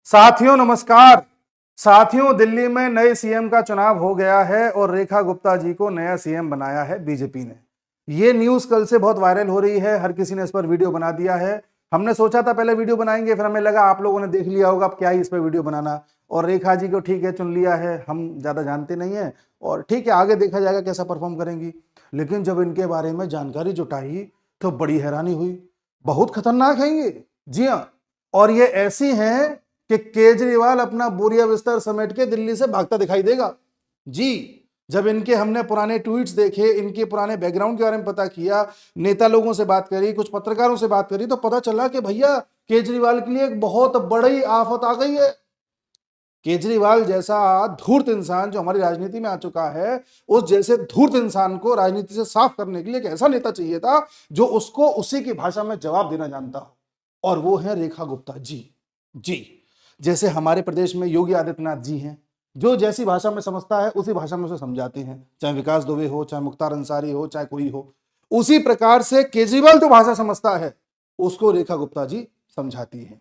साथियों नमस्कार। साथियों, दिल्ली में नए सीएम का चुनाव हो गया है और रेखा गुप्ता जी को नया सीएम बनाया है बीजेपी ने। ये न्यूज कल से बहुत वायरल हो रही है, हर किसी ने इस पर वीडियो बना दिया है। हमने सोचा था पहले वीडियो बनाएंगे, फिर हमें लगा आप लोगों ने देख लिया होगा, अब क्या ही इस पर वीडियो बनाना। और रेखा जी को ठीक है चुन लिया है, हम ज्यादा जानते नहीं है और ठीक है आगे देखा जाएगा कैसा परफॉर्म करेंगी। लेकिन जब इनके बारे में जानकारी जुटाई तो बड़ी हैरानी हुई। बहुत खतरनाक है ये, जी हाँ। और ये ऐसी हैं कि केजरीवाल अपना बोरिया बिस्तर समेट के दिल्ली से भागता दिखाई देगा जी। जब इनके हमने पुराने ट्वीट्स देखे, इनके पुराने बैकग्राउंड के बारे में पता किया, नेता लोगों से बात करी, कुछ पत्रकारों से बात करी, तो पता चला कि भैया केजरीवाल के लिए एक बहुत बड़ी आफत आ गई है। केजरीवाल जैसा धूर्त इंसान जो हमारी राजनीति में आ चुका है, उस जैसे धूर्त इंसान को राजनीति से साफ करने के लिए एक ऐसा नेता चाहिए था जो उसको उसी की भाषा में जवाब देना जानता हो, और वो है रेखा गुप्ता जी। जी, जैसे हमारे प्रदेश में योगी आदित्यनाथ जी हैं, जो जैसी भाषा में समझता है उसी भाषा में उसे समझाते हैं, चाहे विकास दुबे हो, चाहे मुख्तार अंसारी हो, चाहे कोई हो। उसी प्रकार से केजरीवाल जो भाषा समझता है उसको रेखा गुप्ता जी समझाती है।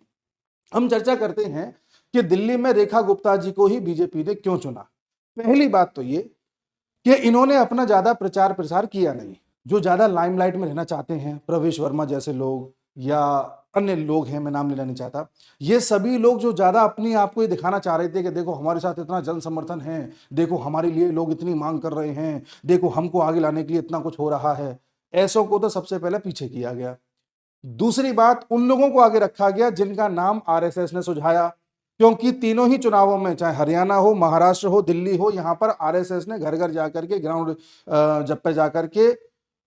हम चर्चा करते हैं कि दिल्ली में रेखा गुप्ता जी को ही बीजेपी ने क्यों चुना। पहली बात तो ये कि इन्होंने अपना ज्यादा प्रचार प्रसार किया नहीं। जो ज्यादा लाइमलाइट में रहना चाहते हैं, प्रवेश वर्मा जैसे लोग या अन्य लोग हैं, मैं नाम लेना नहीं चाहता, ये सभी लोग जो ज्यादा अपनी आप को ये दिखाना चाह रहे थे कि देखो हमारे साथ इतना जन समर्थन है, देखो हमारे लिए लोग इतनी मांग कर रहे हैं, देखो हमको आगे लाने के लिए इतना कुछ हो रहा है, ऐसों को तो सबसे पहले पीछे किया गया। दूसरी बात, उन लोगों को आगे रखा गया जिनका नाम आरएसएस ने सुझाया, क्योंकि तीनों ही चुनावों में, चाहे हरियाणा हो, महाराष्ट्र हो, दिल्ली हो, यहां पर आरएसएस ने घर घर जाकर के, ग्राउंड जब पे जाकर के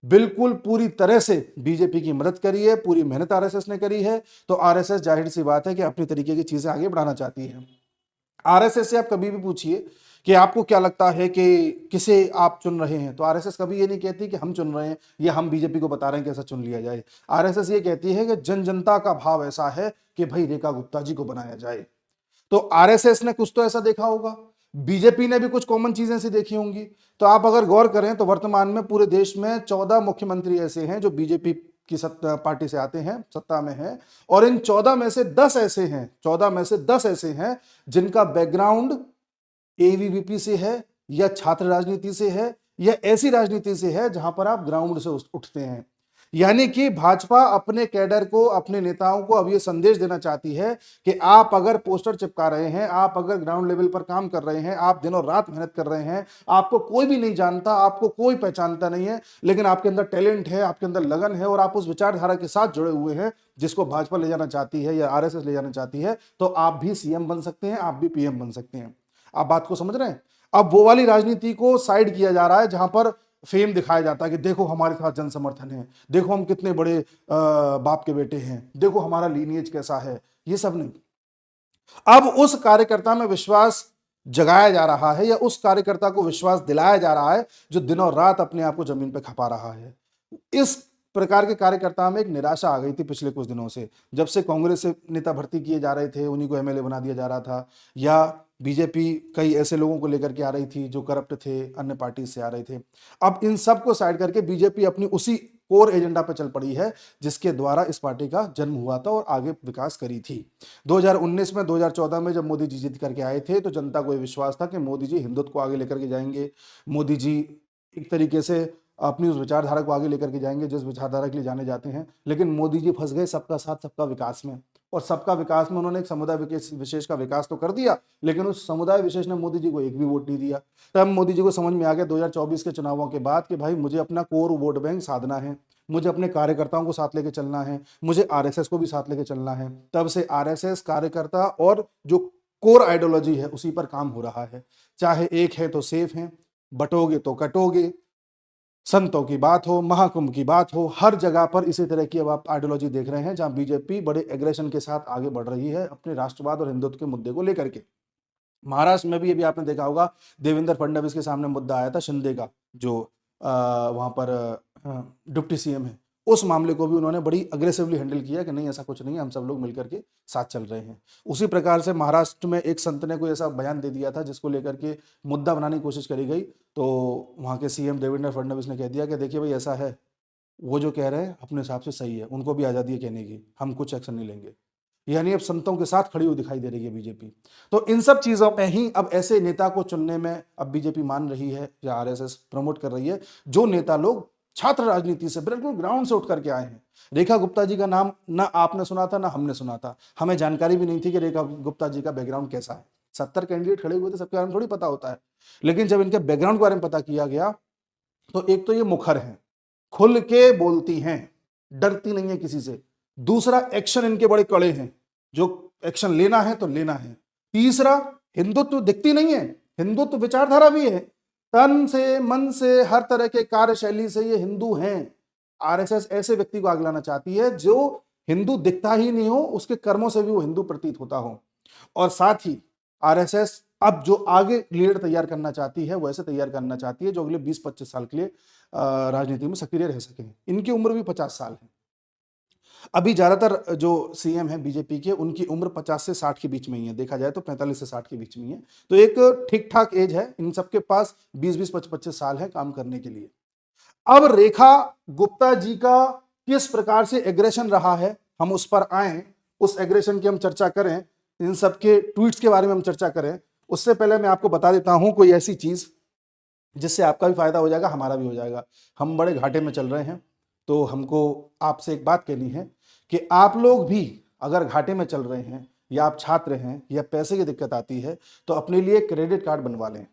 बिल्कुल पूरी तरह से बीजेपी की मदद करी है, पूरी मेहनत आरएसएस ने करी है। तो आरएसएस जाहिर सी बात है कि अपनी तरीके की चीजें आगे बढ़ाना चाहती है। आरएसएस से आप कभी भी पूछिए कि आपको क्या लगता है कि किसे आप चुन रहे हैं, तो आरएसएस कभी ये नहीं कहती कि हम चुन रहे हैं या हम बीजेपी को बता रहे हैं कि ऐसा चुन लिया जाए। आरएसएस ये कहती है कि जन जनता का भाव ऐसा है कि भाई रेखा गुप्ता जी को बनाया जाए। तो आरएसएस ने कुछ तो ऐसा देखा होगा, बीजेपी ने भी कुछ कॉमन चीजें ऐसी देखी होंगी। तो आप अगर गौर करें तो वर्तमान में पूरे देश में 14 मुख्यमंत्री ऐसे हैं जो बीजेपी की सत्ता पार्टी से आते हैं, सत्ता में हैं, और इन 14 में से 10 ऐसे हैं, 14 में से 10 ऐसे हैं जिनका बैकग्राउंड एबीवीपी से है, या छात्र राजनीति से है, या ऐसी राजनीति से है जहां पर आप ग्राउंड से उठते हैं। यानी कि भाजपा अपने कैडर को, अपने नेताओं को अब यह संदेश देना चाहती है कि आप अगर पोस्टर चिपका रहे हैं, आप अगर ग्राउंड लेवल पर काम कर रहे हैं, आप दिनों रात मेहनत कर रहे हैं, आपको कोई भी नहीं जानता, आपको कोई पहचानता नहीं है, लेकिन आपके अंदर टैलेंट है, आपके अंदर लगन है और आप उस विचारधारा के साथ जुड़े हुए हैं जिसको भाजपा ले जाना चाहती है या आरएसएस ले जाना चाहती है, तो आप भी सीएम बन सकते हैं, आप भी पीएम बन सकते हैं। आप बात को समझ रहे हैं? अब वो वाली राजनीति को साइड किया जा रहा है जहां पर फेम दिखाया जाता है कि देखो हमारे साथ जन समर्थन है, देखो हम कितने बड़े बाप के बेटे हैं, देखो हमारा लीनिएज कैसा है। ये सब नहीं, अब उस कार्यकर्ता में विश्वास जगाया जा रहा है, या उस कार्यकर्ता को विश्वास दिलाया जा रहा है जो दिनों रात अपने आप को जमीन पर खपा रहा है। इस प्रकार के कार्यकर्ता में एक निराशा आ गई थी पिछले कुछ दिनों से, जब से कांग्रेस से नेता भर्ती किए जा रहे थे, उन्हीं को एमएलए बना दिया जा रहा था, या बीजेपी कई ऐसे लोगों को लेकर के आ रही थी जो करप्ट थे, अन्य पार्टी से आ रहे थे। अब इन सब को साइड करके बीजेपी अपनी उसी कोर एजेंडा पर चल पड़ी है जिसके द्वारा इस पार्टी का जन्म हुआ था और आगे विकास करी थी। 2019 में, 2014 में जब मोदी जी जीत करके आए थे तो जनता को यह विश्वास था कि मोदी जी हिंदुत्व को आगे लेकर के जाएंगे, मोदी जी एक तरीके से अपनी उस विचारधारा को आगे लेकर के जाएंगे जिस विचारधारा के लिए जाने जाते हैं। लेकिन मोदी जी फंस गए सबका साथ सबका विकास में, और सबका विकास में उन्होंने एक समुदाय विशेष का विकास तो कर दिया, लेकिन उस समुदाय विशेष ने मोदी जी को एक भी वोट नहीं दिया। तब मोदी जी को समझ में आ गया 2024 के चुनावों के बाद कि भाई मुझे अपना कोर वोट बैंक साधना है, मुझे अपने कार्यकर्ताओं को साथ लेके चलना है, मुझे आरएसएस को भी साथ लेके चलना है। तब से आरएसएस कार्यकर्ता और जो कोर आइडियोलॉजी है उसी पर काम हो रहा है। चाहे एक है तो सेफ है, बटोगे तो कटोगे, संतों की बात हो, महाकुंभ की बात हो, हर जगह पर इसी तरह की अब आप आइडियोलॉजी देख रहे हैं जहां बीजेपी बड़े एग्रेशन के साथ आगे बढ़ रही है अपने राष्ट्रवाद और हिंदुत्व के मुद्दे को लेकर के। महाराष्ट्र में भी अभी आपने देखा होगा, देवेंद्र फडणवीस के सामने मुद्दा आया था शिंदे का, जो वहां पर डिप्टी सीएम है। उस मामले को भी उन्होंने बड़ी अग्रेसिवली हैंडल किया कि नहीं ऐसा कुछ नहीं है, हम सब लोग मिलकर के साथ चल रहे हैं। उसी प्रकार से महाराष्ट्र में एक संत ने कोई ऐसा बयान दे दिया था जिसको लेकर के मुद्दा बनाने की कोशिश करी गई, तो वहां के सीएम देवेंद्र फडणवीस ने कह दिया कि देखिए भाई ऐसा है, वो जो कह रहे हैं अपने हिसाब से सही है, उनको भी आज़ादी है कहने की, हम कुछ एक्शन नहीं लेंगे। यानी अब संतों के साथ खड़ी हुई दिखाई दे रही है बीजेपी। तो इन सब चीजों में ही अब ऐसे नेता को चुनने में अब बीजेपी मान रही है या आरएसएस प्रमोट कर रही है, जो नेता लोग छात्र राजनीति से बिल्कुल ग्राउंड से उठ करके आए हैं। रेखा गुप्ता जी का नाम ना आपने सुना था ना हमने सुना था, हमें जानकारी भी नहीं थी कि रेखा गुप्ता जी का बैकग्राउंड कैसा है। 70 कैंडिडेट खड़े हुए थे, सबके बारे में थोड़ी पता होता है। लेकिन जब इनके बैकग्राउंड के बारे में पता किया गया तो एक तो ये मुखर हैं, खुल के बोलती हैं, डरती नहीं है किसी से। दूसरा, एक्शन इनके बड़े कड़े हैं, जो एक्शन लेना है तो लेना है। तीसरा, हिंदुत्व दिखती नहीं है, हिंदुत्व विचारधारा भी है, तन से मन से हर तरह के कार्यशैली से ये हिंदू हैं। आरएसएस ऐसे व्यक्ति को आगे लाना चाहती है जो हिंदू दिखता ही नहीं हो, उसके कर्मों से भी वो हिंदू प्रतीत होता हो। और साथ ही आरएसएस अब जो आगे लीडर तैयार करना चाहती है वो ऐसे तैयार करना चाहती है जो अगले 20-25 साल के लिए राजनीति में सक्रिय रह सके। इनकी उम्र भी 50 साल है। अभी ज्यादातर जो सीएम है बीजेपी के, उनकी उम्र 50 से 60 के बीच में ही है, देखा जाए तो 45 से 60 के बीच में ही है। तो एक ठीक ठाक एज है, इन सबके पास 20-20, 25-25 साल है काम करने के लिए। अब रेखा गुप्ता जी का किस प्रकार से एग्रेशन रहा है, हम उस पर आए, उस एग्रेशन की हम चर्चा करें, इन सबके ट्वीट्स के बारे में हम चर्चा करें। उससे पहले मैं आपको बता देता हूं कोई ऐसी चीज जिससे आपका भी फायदा हो जाएगा, हमारा भी हो जाएगा। हम बड़े घाटे में चल रहे हैं, तो हमको आपसे एक बात कहनी है कि आप लोग भी अगर घाटे में चल रहे हैं या आप छात्र हैं या पैसे की दिक्कत आती है तो अपने लिए क्रेडिट कार्ड बनवा लें।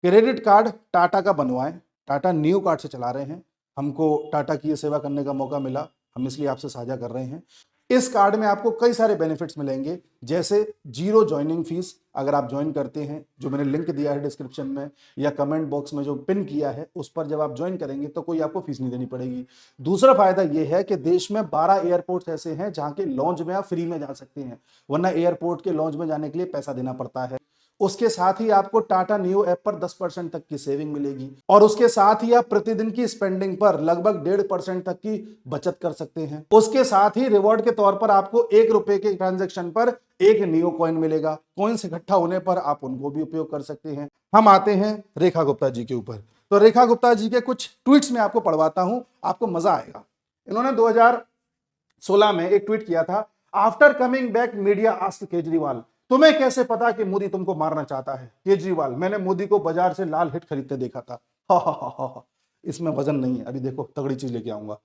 क्रेडिट कार्ड टाटा का बनवाएं, टाटा न्यू कार्ड से चला रहे हैं। हमको टाटा की ये सेवा करने का मौका मिला, हम इसलिए आपसे साझा कर रहे हैं। इस कार्ड में आपको कई सारे बेनिफिट्स मिलेंगे, जैसे 0 ज्वाइनिंग फीस अगर आप ज्वाइन करते हैं, जो मैंने लिंक दिया है डिस्क्रिप्शन में या कमेंट बॉक्स में जो पिन किया है उस पर जब आप ज्वाइन करेंगे तो कोई आपको फीस नहीं देनी पड़ेगी। दूसरा फायदा यह है कि देश में 12 एयरपोर्ट्स ऐसे हैं जहां के लॉन्च में आप फ्री में जा सकते हैं, वरना एयरपोर्ट के लॉन्च में जाने के लिए पैसा देना पड़ता है। उसके साथ ही आपको टाटा न्यू ऐप पर 10% तक की सेविंग मिलेगी और उसके साथ ही आप प्रतिदिन की स्पेंडिंग पर लगभग 1.5% तक की बचत कर सकते हैं। उसके साथ ही रिवॉर्ड के तौर पर आपको ₹1 के ट्रांजैक्शन पर एक नियो कॉइन मिलेगा। कॉइन्स इकट्ठा होने पर आप उनको भी उपयोग कर सकते हैं। हम आते हैं रेखा गुप्ता जी के ऊपर। तो रेखा गुप्ता जी के कुछ ट्वीट्स में आपको पढ़वाता हूं, आपको मजा आएगा। इन्होंने 2016 में एक ट्वीट किया था, after coming back media asked Kejriwal, तुम्हें कैसे पता कि मोदी तुमको मारना चाहता है? केजरीवाल, मैंने मोदी को बाजार से लाल हिट खरीदते देखा था। हा हा हा हा, इसमें वजन नहीं है, अभी देखो तगड़ी चीज लेके आऊंगा।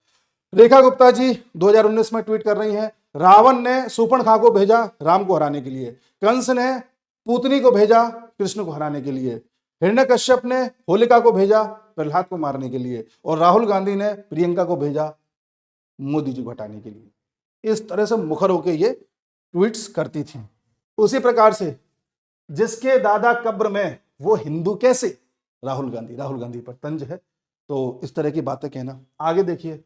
रेखा गुप्ता जी 2019 में ट्वीट कर रही हैं, रावण ने सूर्पणखा को भेजा राम को हराने के लिए, कंस ने पूतनी को भेजा कृष्ण को हराने के लिए, हिरण्यकश्यप ने होलिका को भेजा प्रहलाद को मारने के लिए, और राहुल गांधी ने प्रियंका को भेजा मोदी जी को हटाने के लिए। इस तरह से मुखर होकर ये ट्वीट्स करती थी। उसी प्रकार से जिसके दादा कब्र में वो हिंदू कैसे, राहुल गांधी पर तंज है। तो इस तरह की बातें कहना। आगे देखिए,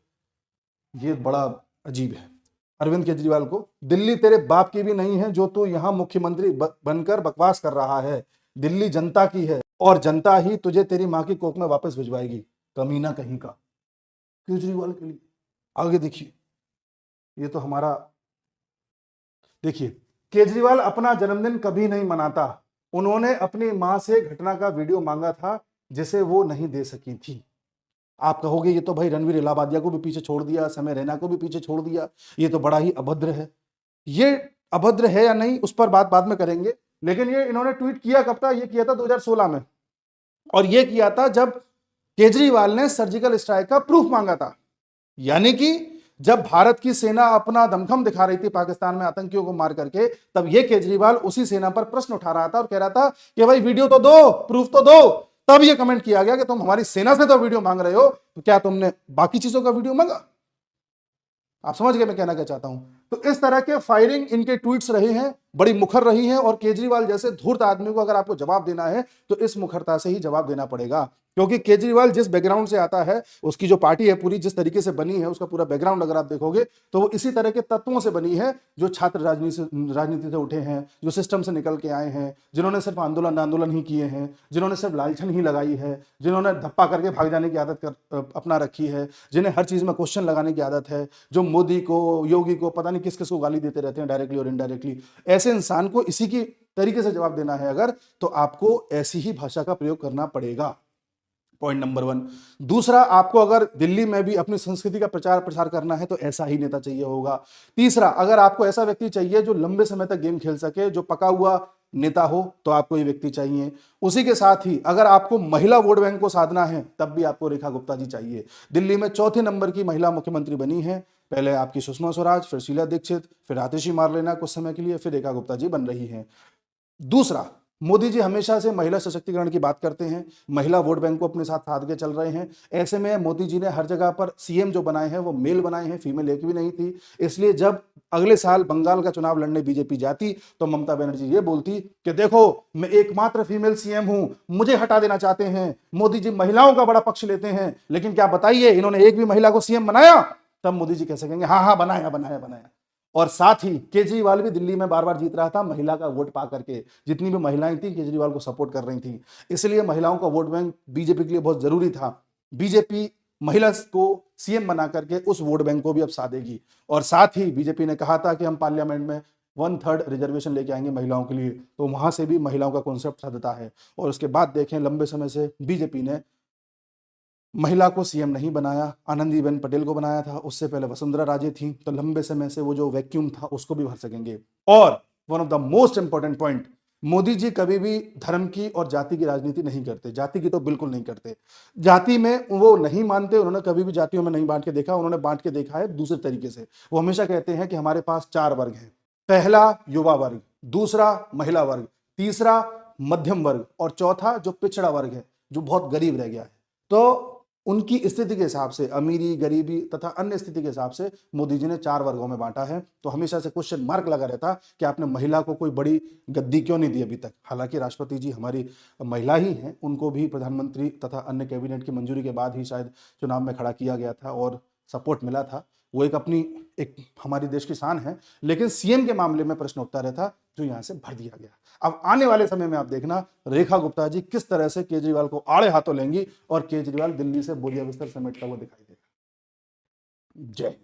ये बड़ा अजीब है। अरविंद केजरीवाल को, दिल्ली तेरे बाप की भी नहीं है जो तू यहां मुख्यमंत्री बनकर बकवास कर रहा है, दिल्ली जनता की है और जनता ही तुझे तेरी मां की कोख में वापस भिजवाएगी, कमीना कहीं का। केजरीवाल के लिए आगे देखिए, ये तो हमारा देखिए, केजरीवाल अपना जन्मदिन कभी नहीं मनाता। उन्होंने अपनी मां से घटना का वीडियो मांगा था जिसे वो नहीं दे सकी थी। आप कहोगे ये तो भाई रणवीर इलाहाबादिया को भी पीछे छोड़ दिया, समय रैना को भी पीछे छोड़ दिया, ये तो बड़ा ही अभद्र है। ये अभद्र है या नहीं उस पर बात बाद में करेंगे, लेकिन ये इन्होंने ट्वीट किया कब था? ये किया था 2016 में, और ये किया था जब केजरीवाल ने सर्जिकल स्ट्राइक का प्रूफ मांगा था। यानी कि जब भारत की सेना अपना दमखम दिखा रही थी पाकिस्तान में आतंकियों को मार करके, तब ये केजरीवाल उसी सेना पर प्रश्न उठा रहा था और कह रहा था कि भाई वीडियो तो दो, प्रूफ तो दो। तब ये कमेंट किया गया कि तुम हमारी सेना से तो वीडियो मांग रहे हो, तो क्या तुमने बाकी चीजों का वीडियो मांगा? आप समझ गए मैं कहना क्या चाहता हूं। तो इस तरह के फायरिंग इनके ट्वीट्स रहे हैं, बड़ी मुखर रही हैं, और केजरीवाल जैसे धूर्त आदमी को अगर आपको जवाब देना है तो इस मुखरता से ही जवाब देना पड़ेगा, क्योंकि केजरीवाल जिस बैकग्राउंड से आता है, उसकी जो पार्टी है पूरी जिस तरीके से बनी है, उसका पूरा बैकग्राउंड अगर आप देखोगे तो वो इसी तरह के तत्वों से बनी है जो छात्र राजनीति से उठे हैं, जो सिस्टम से निकल के आए हैं, जिन्होंने सिर्फ आंदोलन ही किए हैं, जिन्होंने सिर्फ लालछन ही लगाई है, जिन्होंने धप्पा करके भाग जाने की आदत अपना रखी है, जिन्हें हर चीज में क्वेश्चन लगाने की आदत है, जो मोदी को, योगी को, पता नहीं किस किस को गाली देते रहते हैं डायरेक्टली और इनडायरेक्टली। ऐसे इंसान को इसी की तरीके से जवाब देना है अगर, तो आपको ऐसी ही भाषा का प्रयोग करना पड़ेगा। Point number 1। दूसरा, आपको अगर दिल्ली में भी अपनी संस्कृति का प्रचार प्रसार करना है तो ऐसा ही नेता चाहिए होगा। तीसरा, अगर आपको ऐसा व्यक्ति चाहिए जो लंबे समय तक गेम खेल सके, जो पका हुआ नेता हो, तो आपको ये व्यक्ति चाहिए। उसी के साथ ही अगर आपको महिला वोट बैंक को साधना है तब भी आपको रेखा गुप्ता जी चाहिए। दिल्ली में चौथे नंबर की महिला मुख्यमंत्री बनी है, पहले आपकी सुषमा स्वराज, फिर शीला दीक्षित, फिर आतिशी मारलेना कुछ समय के लिए, फिर रेखा गुप्ता जी बन रही हैं। दूसरा, मोदी जी हमेशा से महिला सशक्तिकरण की बात करते हैं, महिला वोट बैंक को अपने साथ साध के चल रहे हैं। ऐसे में मोदी जी ने हर जगह पर सीएम जो बनाए हैं वो मेल बनाए हैं, फीमेल एक भी नहीं थी। इसलिए जब अगले साल बंगाल का चुनाव लड़ने बीजेपी जाती तो ममता बनर्जी ये बोलती कि देखो मैं एकमात्र फीमेल सीएम हूं, मुझे हटा देना चाहते हैं। मोदी जी महिलाओं का बड़ा पक्ष लेते हैं, लेकिन क्या बताइए इन्होंने एक भी महिला को सीएम बनाया? तब मोदी जी कह सकेंगे हाँ हाँ बनाया बनाया बनाया। और साथ ही केजरीवाल भी दिल्ली में बार बार जीत रहा था महिला का वोट पा करके। जितनी भी महिलाएं थी केजरीवाल को सपोर्ट कर रही थी, इसलिए महिलाओं का वोट बैंक बीजेपी के लिए बहुत जरूरी था। बीजेपी महिला को सीएम बना करके उस वोट बैंक को भी अब साधेगी। और साथ ही बीजेपी ने कहा था कि हम पार्लियामेंट में 1/3 रिजर्वेशन लेके आएंगे महिलाओं के लिए, तो वहां से भी महिलाओं का कॉन्सेप्ट साधता है। और उसके बाद देखें, लंबे समय से बीजेपी ने महिला को सीएम नहीं बनाया, आनंदीबेन पटेल को बनाया था, उससे पहले वसुंधरा राजे थी, तो लंबे समय से वो जो वैक्यूम था उसको भी भर सकेंगे। और one of the most important point, Modi ji कभी भी धर्म की और जाति की राजनीति नहीं करते, जाति की तो बिल्कुल नहीं करते। जाति में वो नहीं मानते, उन्होंने कभी भी जातियों में नहीं बांट के देखा, उन्होंने बांट के देखा है दूसरे तरीके से। वो हमेशा कहते हैं कि हमारे पास 4 वर्ग हैं, पहला युवा वर्ग, दूसरा महिला वर्ग, तीसरा मध्यम वर्ग और चौथा जो पिछड़ा वर्ग है जो बहुत गरीब रह गया है। तो उनकी स्थिति के हिसाब से, अमीरी, गरीबी तथा अन्य स्थिति के हिसाब से मोदी जी ने 4 वर्गों में बांटा है। तो हमेशा से क्वेश्चन मार्क लगा रहता कि आपने महिला को कोई बड़ी गद्दी क्यों नहीं दी अभी तक। हालांकि राष्ट्रपति जी हमारी महिला ही हैं, उनको भी प्रधानमंत्री तथा अन्य कैबिनेट की मंजूरी के बाद ही शायद चुनाव में खड़ा किया गया था और सपोर्ट मिला था। वो एक हमारी देश की शान है। लेकिन सीएम के मामले में प्रश्न उठता रहता जो यहां से भर दिया गया। अब आने वाले समय में आप देखना रेखा गुप्ता जी किस तरह से केजरीवाल को आड़े हाथों लेंगी और केजरीवाल दिल्ली से बोरिया बिस्तर समेटता हुआ दिखाई देगा। जय हिंद।